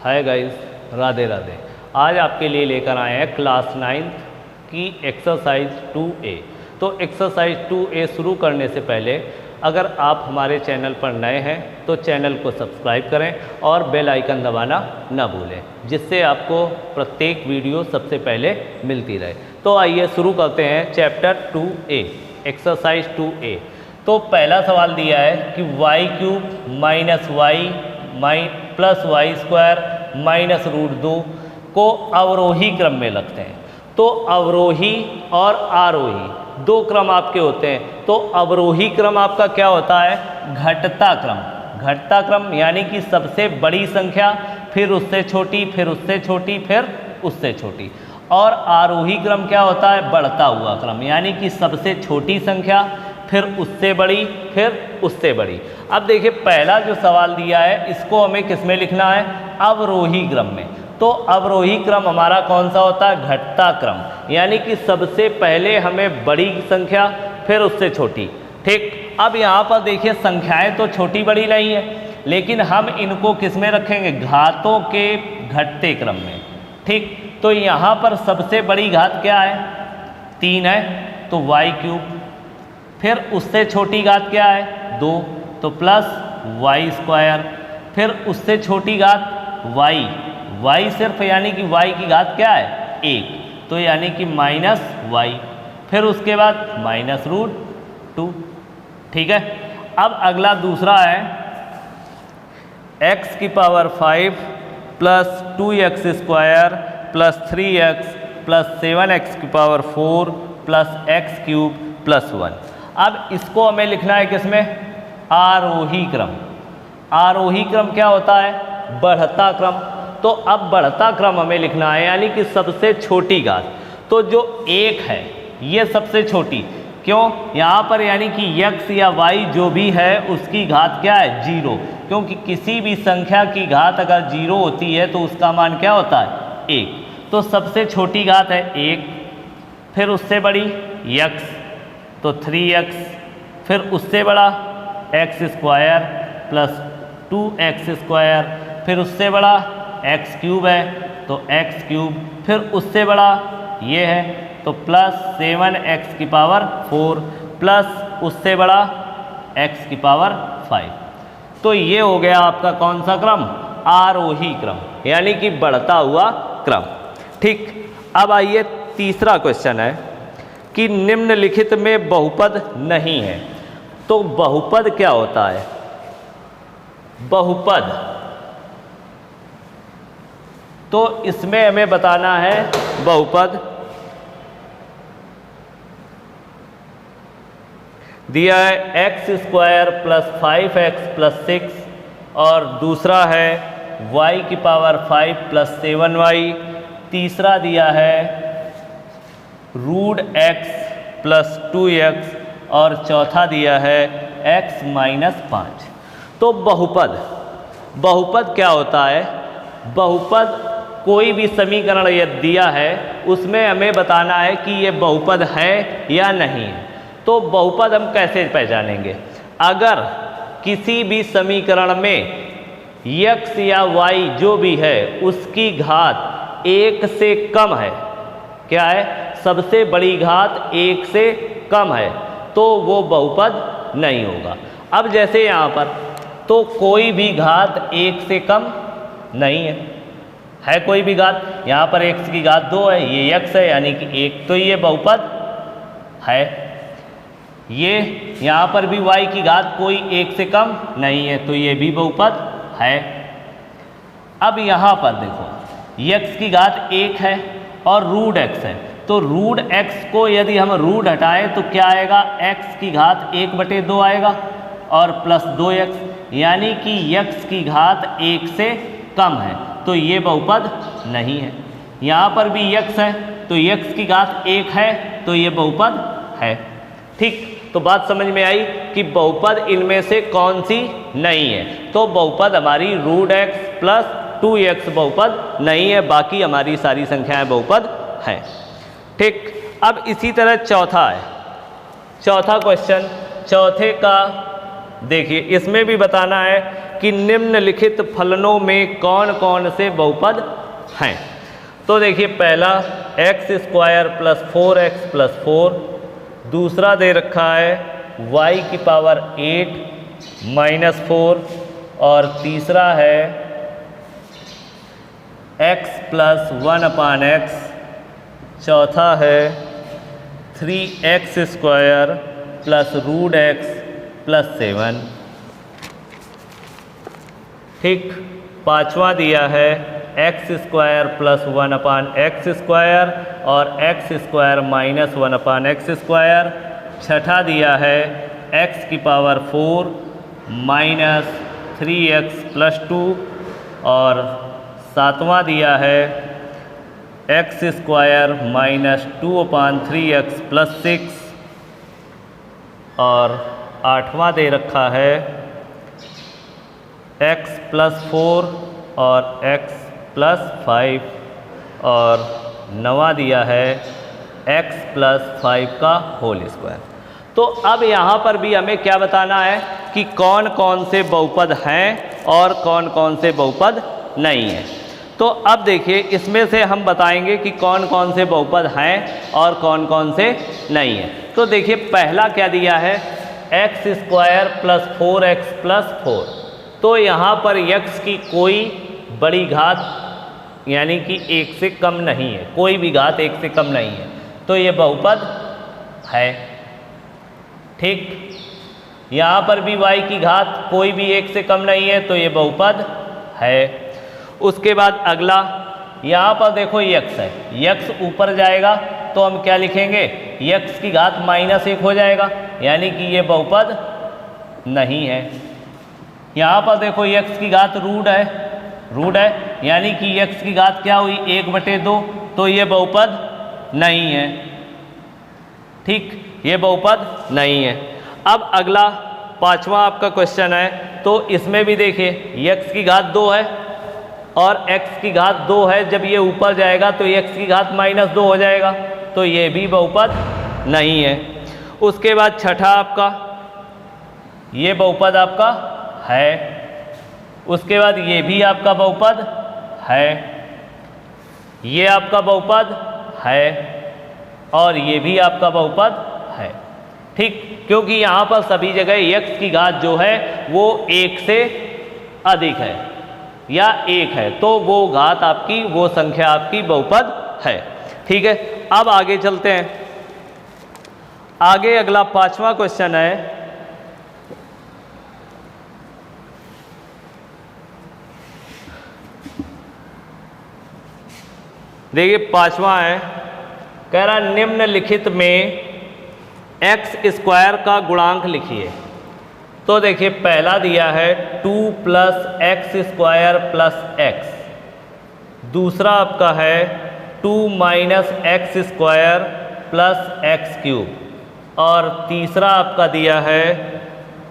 Hi guys, Radhe Radhe. आज आपके लिए लेकर आए हैं क्लास 9 की एक्सरसाइज 2A। तो एक्सरसाइज 2A शुरू करने से पहले अगर आप हमारे चैनल पर नए हैं तो चैनल को सब्सक्राइब करें और बेल आइकन दबाना ना भूलें, जिससे आपको प्रत्येक वीडियो सबसे पहले मिलती रहे। तो आइए शुरू करते हैं चैप्टर 2A, एक्सरसाइज 2A। तो पहला सवाल दिया है कि y³ minus y plus y square minus √2 को अवरोही क्रम में लगते हैं। तो अवरोही और आरोही दो क्रम आपके होते हैं। तो अवरोही क्रम आपका क्या होता है? घटता क्रम। घटता क्रम यानी कि सबसे बड़ी संख्या, फिर उससे छोटी, फिर उससे छोटी, फिर उससे छोटी। और आरोही क्रम क्या होता है? बढ़ता हुआ क्रम, यानी कि सबसे छोटी संख्या, फिर उससे बड़ी, फिर उससे बड़ी। अब देखिए पहला जो सवाल दिया है इसको हमें किस में लिखना है? अवरोही क्रम में। तो अवरोही क्रम हमारा कौन सा होता है? घटता क्रम, यानी कि सबसे पहले हमें बड़ी संख्या, फिर उससे छोटी। ठीक, अब यहाँ पर देखिए संख्याएं तो छोटी बड़ी नहीं है, लेकिन हम इनको किस में रखेंगे? घातों के घटते क्रम में। ठीक, तो यहाँ पर सबसे बड़ी घात क्या है? 3 है, तो y³। फिर उससे छोटी घात क्या है? 2, तो प्लस वाई स्क्वायर। फिर उससे छोटी घात y सिर्फ, यानी कि y की घात क्या है? 1, तो यानी कि माइनस y। फिर उसके बाद माइनस √2। ठीक है, अब अगला दूसरा है x⁵ plus 2x² plus 3x plus 7x⁴ plus x³ plus 1। अब इसको हमें लिखना है किसमें? आरोही क्रम। आरोही क्रम क्या होता है? बढ़ता क्रम। तो अब बढ़ता क्रम हमें लिखना है, यानी कि सबसे छोटी घात। तो जो 1 है ये सबसे छोटी, क्यों? यहाँ पर यानी कि x या y जो भी है उसकी घात क्या है? 0, क्योंकि किसी भी संख्या की घात अगर 0 होती है तो उसका मान क्या होता है? 1। तो सबसे छोटी घात है 1, फिर उससे बड़ी x, तो 3x, फिर उससे बड़ा x² प्लस 2x², फिर उससे बड़ा x³ है तो x³, फिर उससे बड़ा ये है तो प्लस 7x⁴ प्लस उससे बड़ा x⁵। तो ये हो गया आपका कौन सा क्रम? आरोही क्रम, यानी कि बढ़ता हुआ क्रम। ठीक, अब आइए तीसरा क्वेश्चन है कि निम्नलिखित में बहुपद नहीं है। तो बहुपद क्या होता है? बहुपद, तो इसमें हमें बताना है बहुपद। दिया है x² प्लस 5x प्लस 6, और दूसरा है y⁵ प्लस 7y। तीसरा दिया है √x प्लस 2x, और चौथा दिया है x माइनस 5। तो बहुपद, बहुपद क्या होता है? बहुपद कोई भी समीकरण यदि दिया है उसमें हमें बताना है कि ये बहुपद है या नहीं है। तो बहुपद हम कैसे पहचानेंगे? अगर किसी भी समीकरण में x या y जो भी है उसकी घात 1 से कम है, क्या है? सबसे बड़ी घात 1 से कम है, तो वो बहुपद नहीं होगा। अब जैसे यहाँ पर तो कोई भी घात 1 से कम नहीं है कोई भी घात। यहाँ पर x की घात 2 है, ये x है यानी कि 1, तो ये बहुपद है। ये यहाँ पर भी y की घात कोई 1 से कम नहीं है, तो ये भी बहुपद है। अब यहाँ पर देखो x की घात 1 है और √x है, तो √x को यदि हम रूट हटाएं तो क्या आएगा? x की घात 1/2 आएगा और प्लस 2x, यानी कि x की घात 1 से कम है, तो ये बहुपद नहीं है। यहाँ पर भी x है तो x की घात 1 है, तो ये बहुपद है। ठीक, तो बात समझ में आई कि बहुपद इनमें से कौन सी नहीं है? तो बहुपद हमारी √x प्लस 2x बहुपद नहीं है, बाकी हमारी सारी संख्याएं बहुपद हैं। ठीक, अब इसी तरह चौथा है, चौथा क्वेश्चन। चौथे का देखिए इसमें भी बताना है कि निम्नलिखित फलनों में कौन कौन से बहुपद हैं। तो देखिए पहला x² + 4x + 4, दूसरा दे रखा है y⁸ 8 - 4, और तीसरा है x + 1/x, चौथा है 3x² + √x + 7। ठीक, पांचवा दिया है x² + 1/x² और x² - 1/x²। छठा दिया है x⁴ - 3x + 2, और सातवां दिया है x² - 2/3x + 6, और आठवां दे रखा है x + 4 और x + 5, और नवा दिया है x + 5²। तो अब यहाँ पर भी हमें क्या बताना है कि कौन कौन से बहुपद हैं और कौन कौन से बहुपद नहीं हैं। तो अब देखिए इसमें से हम बताएंगे कि कौन कौन से बहुपद हैं और कौन कौन से नहीं हैं। तो देखिए पहला क्या दिया है x² + 4x + 4। तो यहाँ पर x की कोई बड़ी घात यानी कि 1 से कम नहीं है, कोई भी घात 1 से कम नहीं है, तो ये बहुपद है। ठीक, यहाँ पर भी y की घात कोई भी 1 से कम नहीं है, तो ये बहुपद है। उसके बाद अगला यहाँ पर देखो x है, x ऊपर जाएगा तो हम क्या लिखेंगे, x की घात -1 हो जाएगा, यानी कि ये बहुपद नहीं है। यहाँ पर देखो x की घात रूट है, यानी कि x की घात क्या हुई 1/2, तो ये बहुपद नहीं है। ठीक, ये बहुपद नहीं है। अब अगला पांचवा आपका क्वेश्चन है, तो इसमें भी देखिए x की घात 2 है और x की घात 2 है, जब ये ऊपर जाएगा तो x की घात -2 हो जाएगा, तो ये भी बहुपद नहीं है। उसके बाद छठा आपका ये बहुपद आपका है। उसके बाद ये भी आपका बहुपद है, ये आपका बहुपद है, और ये भी आपका बहुपद है। ठीक, क्योंकि यहाँ पर सभी जगह x की घात जो है वो 1 से अधिक है या 1 है, तो वो घात आपकी, वो संख्या आपकी बहुपद है। ठीक है, अब आगे चलते हैं। आगे अगला पांचवा क्वेश्चन है, देखिए पांचवा है, कह रहा निम्नलिखित में x² का गुणांक लिखिए। तो देखिए पहला दिया है 2 + x² + x, दूसरा आपका है 2 - x² + x³, और तीसरा आपका दिया है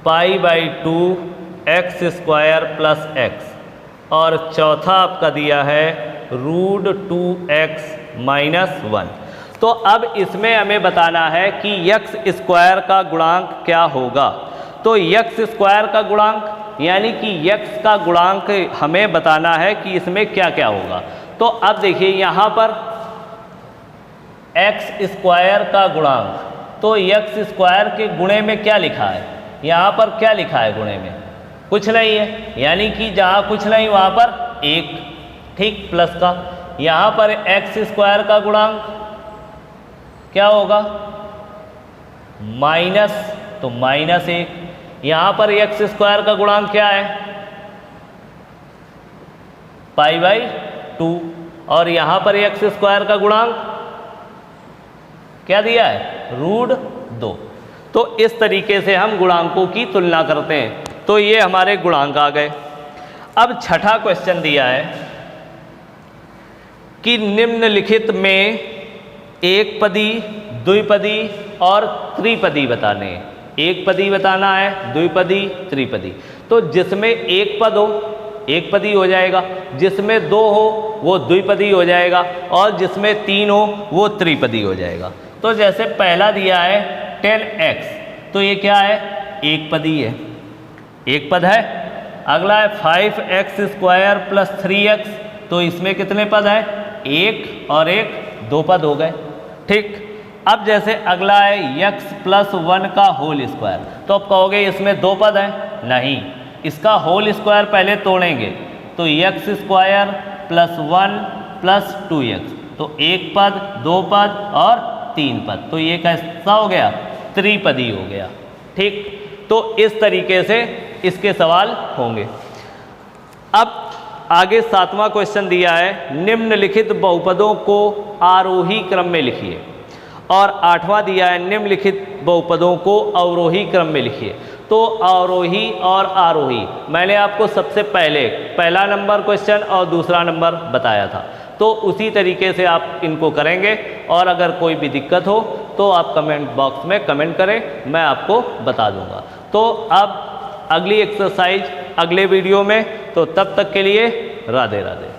π/2 x² + x, और चौथा आपका दिया है √2x - 1। तो अब इसमें हमें बताना है कि x² का गुणांक क्या होगा। तो x² का गुणांक यानी कि x का गुणांक हमें बताना है कि इसमें क्या क्या होगा। तो अब देखिए यहाँ पर x² का गुणांक, तो x² के गुणे में क्या लिखा है, यहाँ पर क्या लिखा है गुणे में, कुछ नहीं है, यानी कि जहाँ कुछ नहीं वहाँ पर 1। ठीक, प्लस का यहाँ पर x² का गुणांक क्या होगा माइनस, तो -1। यहाँ पर x² का गुणांक क्या है π/2, और यहाँ पर x² का गुणांक क्या दिया है √2। तो इस तरीके से हम गुणांकों की तुलना करते हैं, तो ये हमारे गुणांक आ गए। अब छठा क्वेश्चन दिया है कि निम्नलिखित में एकपदी, द्विपदी और त्रिपदी बताने हैं। एक पदी बताना है, द्विपदी, त्रिपदी। तो जिसमें एक पद हो एकपदी हो जाएगा, जिसमें 2 हो वो द्विपदी हो जाएगा, और जिसमें 3 हो वो त्रिपदी हो जाएगा। तो जैसे पहला दिया है 10x, तो ये क्या है एक पदी है। एक पद है। अगला है 5x² प्लस 3x, तो इसमें कितने पद हैं? एक और एक, दो पद हो गए। ठीक, अब जैसे अगला है x प्लस 1 का होल स्क्वायर, तो अब कहोगे इसमें दो पद हैं, नहीं, इसका होल स्क्वायर पहले तोड़ेंगे, तो x² प्लस 1 प्लस 2x, तो एक पद, दो पद और तीन पद, तो ये कैसा हो गया? त्रिपदी हो गया। ठीक, तो इस तरीके से इसके सवाल होंगे। अब आगे 7वां क्वेश्चन दिया है, निम्नलिखित बहुपदों को आरोही क्रम में लिखिए, और 8वां दिया है, निम्नलिखित बहुपदों को अवरोही क्रम में लिखिए। तो अवरोही और आरोही मैंने आपको सबसे पहले पहला नंबर क्वेश्चन और दूसरा नंबर बताया था, तो उसी तरीके से आप इनको करेंगे, और अगर कोई भी दिक्कत हो तो आप कमेंट बॉक्स में कमेंट करें, मैं आपको बता दूंगा। तो अब अगली एक्सरसाइज अगले वीडियो में, तो तब तक के लिए राधे राधे।